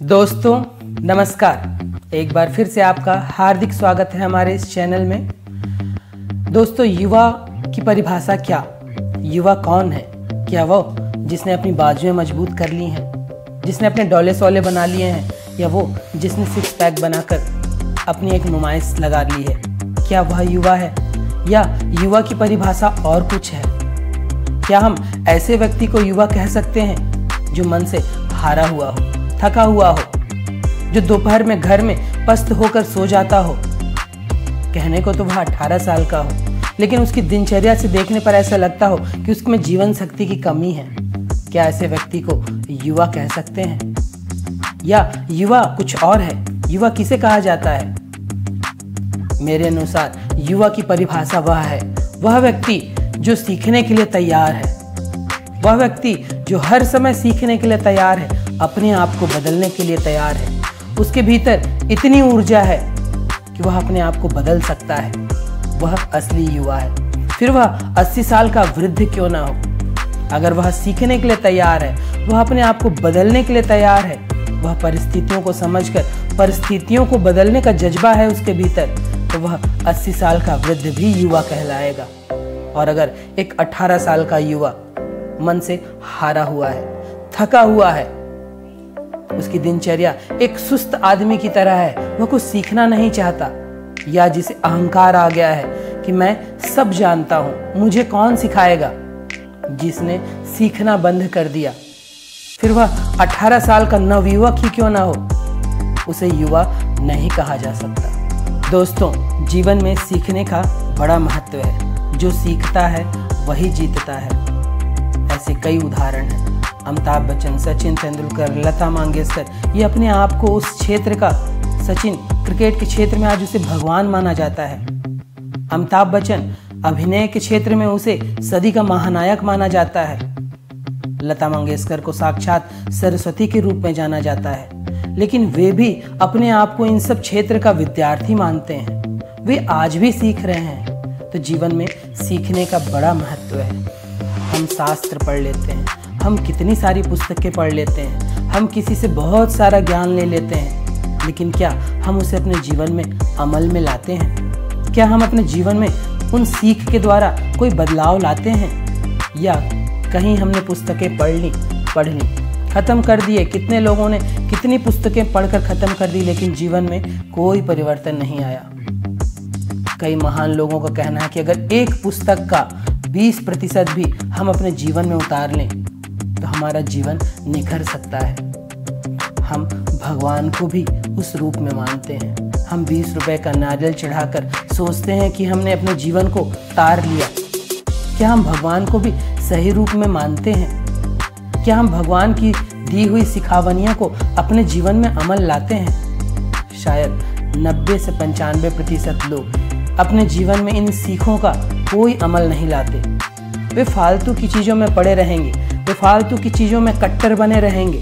दोस्तों नमस्कार। एक बार फिर से आपका हार्दिक स्वागत है हमारे इस चैनल में। दोस्तों, युवा की परिभाषा क्या? युवा कौन है? क्या वो जिसने अपनी बाजुएं मजबूत कर ली हैं, जिसने अपने डोले सोले बना लिए हैं, या वो जिसने सिक्स पैक बनाकर अपनी एक नुमाइश लगा ली है? क्या वह युवा है, या युवा की परिभाषा और कुछ है? क्या हम ऐसे व्यक्ति को युवा कह सकते हैं जो मन से हारा हुआ हो, थका हुआ हो, जो दोपहर में घर में पस्त होकर सो जाता हो? कहने को तो वह 18 साल का हो, लेकिन उसकी दिनचर्या से देखने पर ऐसा लगता हो कि उसमें जीवन शक्ति की कमी है। क्या ऐसे व्यक्ति को युवा कह सकते हैं, या युवा कुछ और है? युवा किसे कहा जाता है? मेरे अनुसार युवा की परिभाषा वह व्यक्ति जो सीखने के लिए तैयार है, वह व्यक्ति जो हर समय सीखने के लिए तैयार है, अपने आप को बदलने के लिए तैयार है। उसके भीतर इतनी ऊर्जा है कि वह अपने आप को बदल सकता है। वह असली युवा है। फिर वह 80 साल का वृद्ध क्यों ना हो, अगर वह सीखने के लिए तैयार है, वह अपने आप को बदलने के लिए तैयार है, वह परिस्थितियों को समझकर परिस्थितियों को बदलने का जज्बा है उसके भीतर, तो वह 80 साल का वृद्ध भी युवा कहलाएगा। और अगर एक 18 साल का युवा मन से हारा हुआ है, थका हुआ है, उसकी दिनचर्या एक सुस्त आदमी की तरह है, वह कुछ सीखना नहीं चाहता, या जिसे अहंकार आ गया है कि मैं सब जानता हूं, मुझे कौन सिखाएगा, जिसने सीखना बंद कर दिया, फिर वह 18 साल का नवयुवक ही क्यों ना हो, उसे युवा नहीं कहा जा सकता। दोस्तों, जीवन में सीखने का बड़ा महत्व है। जो सीखता है वही जीतता है। ऐसे कई उदाहरण हैं। अमिताभ बच्चन, सचिन तेंदुलकर, लता मंगेशकर, ये अपने आप को उस क्षेत्र का, सचिन क्रिकेट के क्षेत्र में आज उसे भगवान माना जाता है। अमिताभ बच्चन अभिनय के क्षेत्र में उसे सदी का महानायक माना जाता है। लता मंगेशकर को साक्षात सरस्वती के रूप में जाना जाता है। लेकिन वे भी अपने आप को इन सब क्षेत्र का विद्यार्थी मानते हैं। वे आज भी सीख रहे हैं। तो जीवन में सीखने का बड़ा महत्व है। हम शास्त्र पढ़ लेते हैं, हम कितनी सारी पुस्तकें पढ़ लेते हैं, हम किसी से बहुत सारा ज्ञान ले लेते हैं, लेकिन क्या हम उसे अपने जीवन में अमल में लाते हैं? क्या हम अपने जीवन में उन सीख के द्वारा कोई बदलाव लाते हैं, या कहीं हमने पुस्तकें पढ़ ली, खत्म कर दिए? कितने लोगों ने कितनी पुस्तकें पढ़कर खत्म कर दी, लेकिन जीवन में कोई परिवर्तन नहीं आया। कई महान लोगों का कहना है कि अगर एक पुस्तक का 20% भी हम अपने जीवन में उतार लें तो हमारा जीवन निखर सकता है। हम भगवान को भी उस रूप में मानते हैं। हम 20 रुपए का नारियल चढ़ाकर सोचते हैं कि हमने अपने जीवन को तार लिया। क्या हम भगवान को भी सही रूप में मानते हैं? क्या हम भगवान की दी हुई सिखावनियों को अपने जीवन में अमल लाते हैं? शायद 90 से 95% लोग अपने जीवन में इन सीखों का कोई अमल नहीं लाते। वे फालतू की चीज़ों में पड़े रहेंगे, वे फालतू की चीज़ों में कट्टर बने रहेंगे,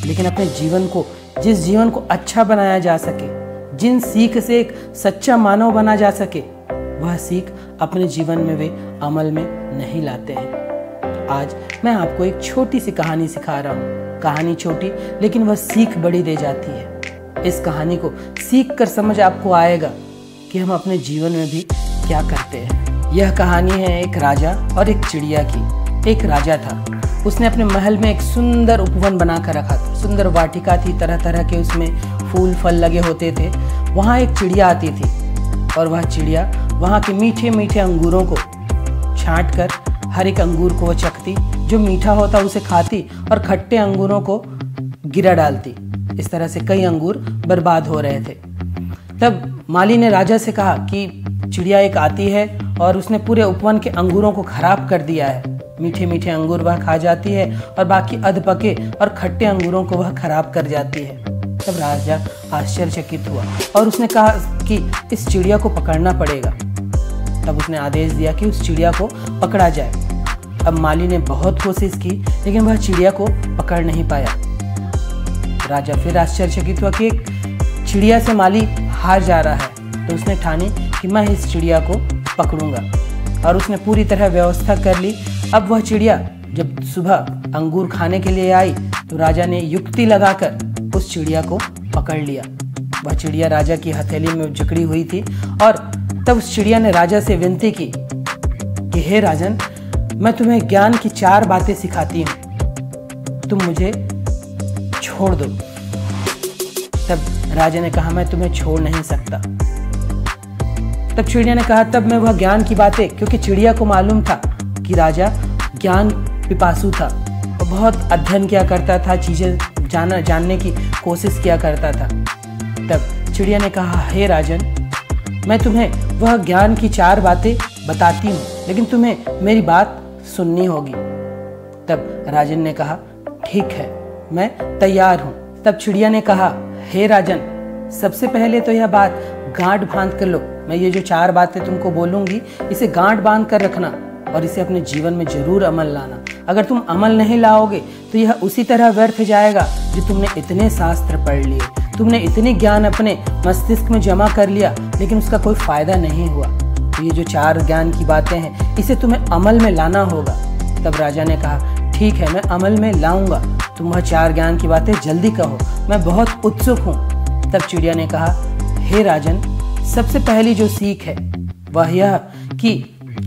लेकिन अपने जीवन को, जिस जीवन को अच्छा बनाया जा सके, जिन सीख से एक सच्चा मानव बना जा सके, वह सीख अपने जीवन में वे अमल में नहीं लाते हैं। आज मैं आपको एक छोटी सी कहानी सिखा रहा हूँ। कहानी छोटी, लेकिन वह सीख बड़ी दे जाती है। इस कहानी को सीख कर समझ आपको आएगा कि हम अपने जीवन में भी क्या करते हैं। यह कहानी है एक राजा और एक चिड़िया की। एक राजा था, उसने अपने महल में एक सुंदर उपवन बना कर रखा था। सुंदर वाटिका थी, तरह तरह के उसमें फूल फल लगे होते थे। वहाँ एक चिड़िया आती थी, और वह चिड़िया वहाँ के मीठे मीठे अंगूरों को छाँट कर हर एक अंगूर को वह चखती, जो मीठा होता उसे खाती, और खट्टे अंगूरों को गिरा डालती। इस तरह से कई अंगूर बर्बाद हो रहे थे। तब माली ने राजा से कहा कि चिड़िया एक आती है और उसने पूरे उपवन के अंगूरों को खराब कर दिया है। मीठे मीठे अंगूर वह खा जाती है, और बाकी अधपके और खट्टे अंगूरों को वह खराब कर जाती है। तब राजा आश्चर्यचकित हुआ और उसने कहा कि इस चिड़िया को पकड़ना पड़ेगा। तब उसने आदेश दिया कि उस चिड़िया को पकड़ा जाए। अब माली ने बहुत कोशिश की, लेकिन वह चिड़िया को पकड़ नहीं पाया। राजा फिर आश्चर्यचकित हुआ कि एक चिड़िया से माली हार जा रहा है, तो उसने ठानी कि मैं इस चिड़िया को पकड़ूंगा, और उसने पूरी तरह व्यवस्था कर ली। अब वह चिड़िया जब सुबह अंगूर खाने के लिए आई, तो राजा ने युक्ति लगाकर उस चिड़िया को पकड़ लिया। वह चिड़िया राजा की हथेली में जकड़ी हुई थी और तब उस चिड़िया ने राजा से विनती की कि हे राजन, मैं तुम्हें ज्ञान की 4 बातें सिखाती हूँ, तुम मुझे छोड़ दो। तब राजा ने कहा, मैं तुम्हें छोड़ नहीं सकता। तब चिड़िया ने कहा, तब मैं वह ज्ञान की बातें, क्योंकि चिड़िया को मालूम था कि राजा ज्ञान पिपासु था और बहुत अध्ययन किया करता था, चीज़ें जानने की कोशिश किया करता था। तब चिड़िया ने कहा, हे राजन, मैं तुम्हें वह ज्ञान की 4 बातें बताती हूँ, लेकिन तुम्हें मेरी बात सुननी होगी। तब राजन ने कहा, ठीक है, मैं तैयार हूँ। तब चिड़िया ने कहा, हे राजन, सबसे पहले तो यह बात गांठ बांध कर लो। मैं ये जो 4 बातें तुमको बोलूँगी, इसे गांठ बांध कर रखना और इसे अपने जीवन में जरूर अमल लाना। अगर तुम अमल नहीं लाओगे तो यह उसी तरह व्यर्थ जाएगा जो तुमने इतने शास्त्र पढ़ लिए, तुमने इतने ज्ञान अपने मस्तिष्क में जमा कर लिया, लेकिन उसका कोई फायदा नहीं हुआ। तो ये जो 4 ज्ञान की बातें हैं, इसे तुम्हें अमल में लाना होगा। तब राजा ने कहा, ठीक है, मैं अमल में लाऊंगा, तुम वह 4 ज्ञान की बातें जल्दी कहो, मैं बहुत उत्सुक हूँ। तब चिड़िया ने कहा, हे राजन, सबसे पहली जो सीख है वह यह कि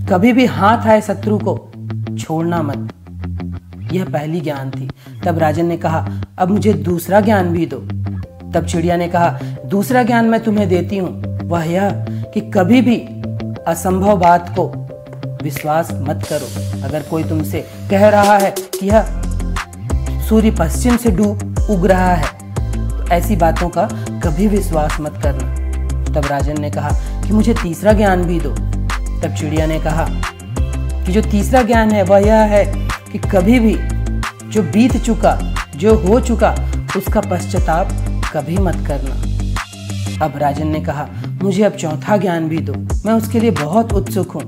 कभी भी हाथ आए शत्रु को छोड़ना मत। यह पहली ज्ञान थी। तब राजन ने कहा, अब मुझे दूसरा ज्ञान भी दो। तब चिड़िया ने कहा, दूसरा ज्ञान मैं तुम्हें देती हूँ, वह यह कि कभी भी असंभव बात को विश्वास मत करो। अगर कोई तुमसे कह रहा है कि यह सूर्य पश्चिम से उग रहा है, तो ऐसी बातों का कभी विश्वास मत करना। तब राजन ने कहा कि मुझे तीसरा ज्ञान भी दो। तब चिड़िया ने कहा कि जो तीसरा ज्ञान है वह यह है कि कभी भी जो बीत चुका, जो हो चुका, उसका पश्चाताप कभी मत करना। अब राजन ने कहा, मुझे अब चौथा ज्ञान भी दो, मैं उसके लिए बहुत उत्सुक हूँ।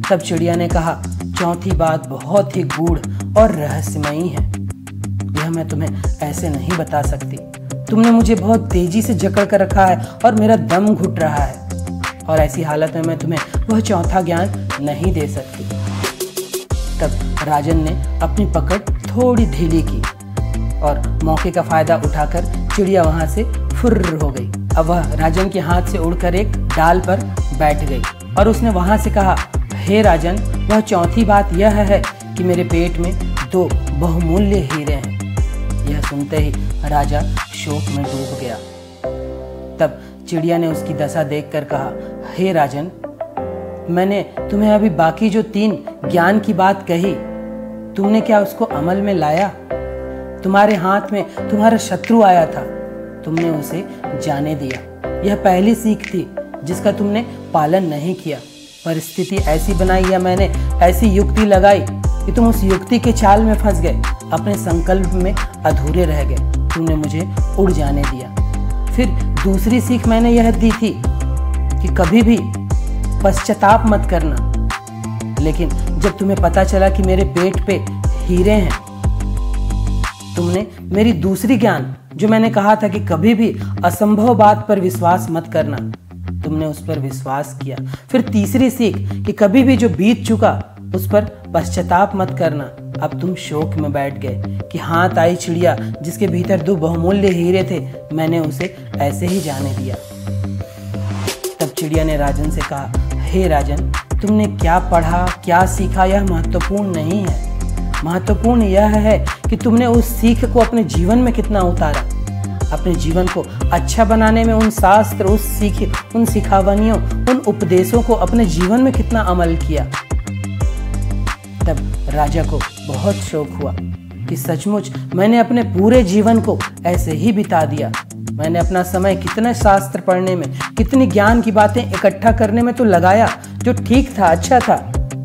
तब चिड़िया ने कहा, चौथी बात बहुत ही गूढ़ और रहस्यमयी है, यह मैं तुम्हें ऐसे नहीं बता सकती। तुमने मुझे बहुत तेजी से जकड़ कर रखा है और मेरा दम घुट रहा है, और ऐसी हालत में मैं तुम्हें वह चौथा ज्ञान नहीं दे सकती। तब राजन ने अपनी पकड़ थोड़ी ढीली की और मौके का फायदा उठाकर चिड़िया वहां से फुर्र हो गई। अब वह राजन के हाथ से उड़कर एक डाल पर बैठ गई और उसने वहां से कहा, हे राजन, वह चौथी बात यह है कि मेरे पेट में 2 बहुमूल्य हीरे हैं। यह सुनते ही राजा शोक में डूब गया। तब चिड़िया ने उसकी दशा देखकर कहा, हे राजन, मैंने तुम्हें अभी बाकी जो 3 ज्ञान की बात कही, तुमने क्या उसको अमल में लाया? तुम्हारे हाथ में तुम्हारा शत्रु आया था, तुमने उसे जाने दिया। यह पहली सीख थी जिसका तुमने पालन नहीं किया। परिस्थिति ऐसी बनाई या मैंने ऐसी युक्ति लगाई कि तुम उस युक्ति के चाल में फंस गए, अपने संकल्प में अधूरे रह गए, तुमने मुझे उड़ जाने दिया। फिर दूसरी सीख मैंने यह दी थी कि कभी भी पश्चाताप मत करना, लेकिन जब तुम्हें पता चला कि मेरे पेट पे हीरे हैं, तुमने मेरी दूसरी ज्ञान जो मैंने कहा था कि कभी भी असंभव बात पर विश्वास मत करना, तुमने उस पर विश्वास किया। फिर तीसरी सीख कि कभी भी जो बीत चुका उस पर पश्चाताप मत करना। अब तुम शोक में बैठ गए कि हाथ आई चिड़िया जिसके भीतर 2 बहुमूल्य हीरे थे, मैंने उसे ऐसे ही जाने दिया। तब चिड़िया ने राजन से कहा, हे राजन, तुमने क्या पढ़ा, क्या सीखा, यह महत्वपूर्ण नहीं है। महत्वपूर्ण यह है कि तुमने उस सीख को अपने जीवन में कितना उतारा, अपने जीवन को अच्छा बनाने में उन शास्त्र, उस सीख, उन सिखावनियों, उन उपदेशों को अपने जीवन में कितना अमल किया। तब राजा को बहुत शौक हुआ कि सचमुच मैंने अपने पूरे जीवन को ऐसे ही बिता दिया। मैंने अपना समय कितने शास्त्र पढ़ने में, कितनी ज्ञान की बातें इकट्ठा करने में तो लगाया, जो ठीक था, अच्छा था,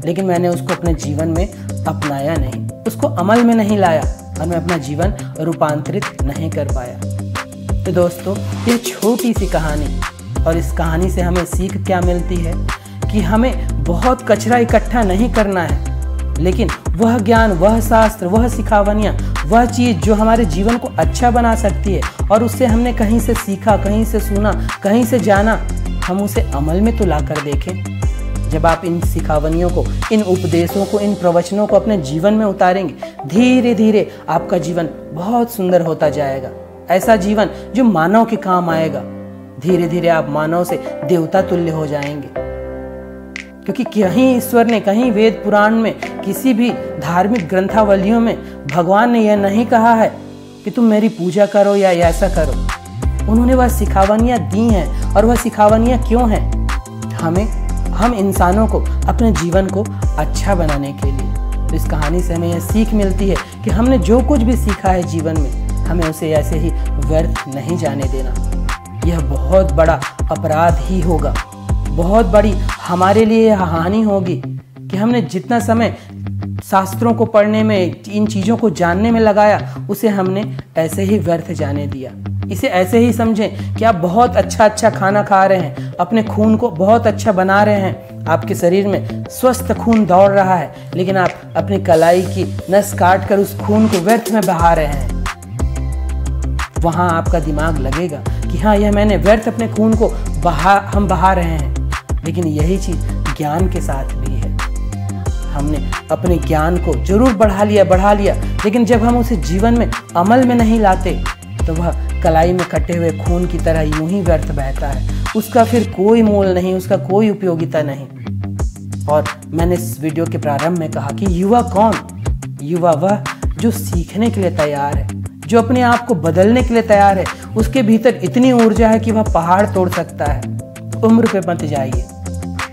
लेकिन मैंने उसको अपने जीवन में अपनाया नहीं, उसको अमल में नहीं लाया और मैं अपना जीवन रूपांतरित नहीं कर पाया। तो दोस्तों, ये छोटी सी कहानी, और इस कहानी से हमें सीख क्या मिलती है कि हमें बहुत कचरा इकट्ठा नहीं करना है, लेकिन वह ज्ञान, वह शास्त्र, वह सिखावनियाँ, वह चीज़ जो हमारे जीवन को अच्छा बना सकती है और उससे हमने कहीं से सीखा, कहीं से सुना, कहीं से जाना, हम उसे अमल में तो ला कर देखें। जब आप इन सिखावनियों को, इन उपदेशों को, इन प्रवचनों को अपने जीवन में उतारेंगे, धीरे धीरे आपका जीवन बहुत सुंदर होता जाएगा। ऐसा जीवन जो मानव के काम आएगा। धीरे धीरे आप मानव से देवता तुल्य हो जाएंगे, क्योंकि कहीं ईश्वर ने, कहीं वेद पुराण में, किसी भी धार्मिक ग्रंथावलियों में भगवान ने यह नहीं कहा है कि तुम मेरी पूजा करो या ऐसा करो। उन्होंने वह सिखावनियाँ दी हैं, और वह सिखावनियाँ क्यों हैं? हम इंसानों को अपने जीवन को अच्छा बनाने के लिए। तो इस कहानी से हमें यह सीख मिलती है कि हमने जो कुछ भी सीखा है जीवन में, हमें उसे ऐसे ही व्यर्थ नहीं जाने देना। यह बहुत बड़ा अपराध ही होगा, बहुत बड़ी हमारे लिए यह हानि होगी कि हमने जितना समय शास्त्रों को पढ़ने में, इन चीज़ों को जानने में लगाया, उसे हमने ऐसे ही व्यर्थ जाने दिया। इसे ऐसे ही समझें कि आप बहुत अच्छा खाना खा रहे हैं, अपने खून को बहुत अच्छा बना रहे हैं, आपके शरीर में स्वस्थ खून दौड़ रहा है, लेकिन आप अपनी कलाई की नस काट कर उस खून को व्यर्थ में बहा रहे हैं। वहाँ आपका दिमाग लगेगा कि हाँ, यह मैंने व्यर्थ अपने खून को हम बहा रहे हैं। लेकिन यही चीज़ ज्ञान के साथ भी है। हमने अपने ज्ञान को जरूर बढ़ा लिया, लेकिन जब हम उसे जीवन में अमल में नहीं लाते तो वह कलाई में कटे हुए खून की तरह यूं ही व्यर्थ बहता है। उसका फिर कोई मोल नहीं, उसका कोई उपयोगिता नहीं। और मैंने इस वीडियो के प्रारंभ में कहा कि युवा कौन? युवा वह जो सीखने के लिए तैयार है, जो अपने आप को बदलने के लिए तैयार है। उसके भीतर इतनी ऊर्जा है कि वह पहाड़ तोड़ सकता है। उम्र पे मत जाइए।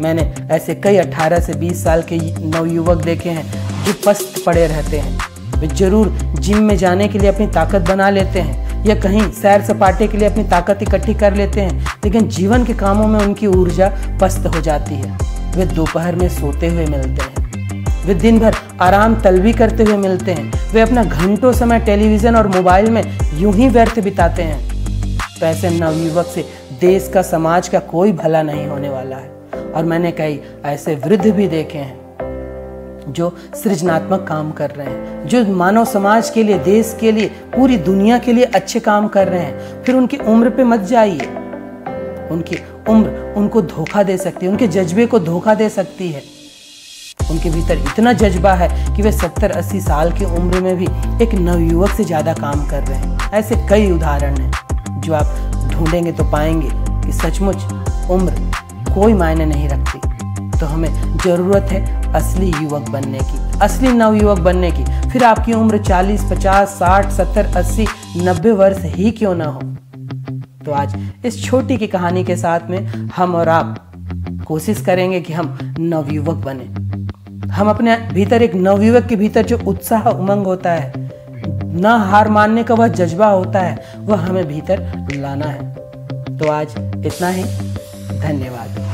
मैंने ऐसे कई 18 से 20 साल के नवयुवक देखे हैं जो पस्त पड़े रहते हैं। वे जरूर जिम में जाने के लिए अपनी ताकत बना लेते हैं, या कहीं सैर सपाटे के लिए अपनी ताकत इकट्ठी कर लेते हैं, लेकिन जीवन के कामों में उनकी ऊर्जा पस्त हो जाती है। वे दोपहर में सोते हुए मिलते हैं, वे दिन भर आराम तलबी करते हुए मिलते हैं, वे अपना घंटों समय टेलीविज़न और मोबाइल में यूं ही व्यर्थ बिताते हैं। तो ऐसे नवयुवक से देश का, समाज का कोई भला नहीं होने वाला है। और मैंने कई ऐसे वृद्ध भी देखे हैं जो सृजनात्मक काम कर रहे हैं, जो मानव समाज के लिए, देश के लिए, पूरी दुनिया के लिए अच्छे काम कर रहे हैं। फिर उनकी उम्र पे मत जाइए। उनकी उम्र उनको धोखा दे सकती है, उनके जज्बे को धोखा दे सकती है। उनके भीतर इतना जज्बा है कि वे 70-80 साल की उम्र में भी एक नवयुवक से ज़्यादा काम कर रहे हैं। ऐसे कई उदाहरण हैं जो आप ढूंढेंगे तो पाएंगे कि सचमुच उम्र कोई मायने नहीं रखती। तो हमें ज़रूरत है असली युवक बनने की, असली नवयुवक बनने की। फिर आपकी उम्र 40, 50, 60, 70, 80, 90 वर्ष ही क्यों ना हो। तो आज इस छोटी की कहानी के साथ में हम और आप कोशिश करेंगे कि हम नवयुवक बने। हम अपने भीतर, एक नवयुवक के भीतर जो उत्साह, उमंग होता है, न हार मानने का वह जज्बा होता है, वह हमें भीतर लाना है। तो आज इतना ही। धन्यवाद।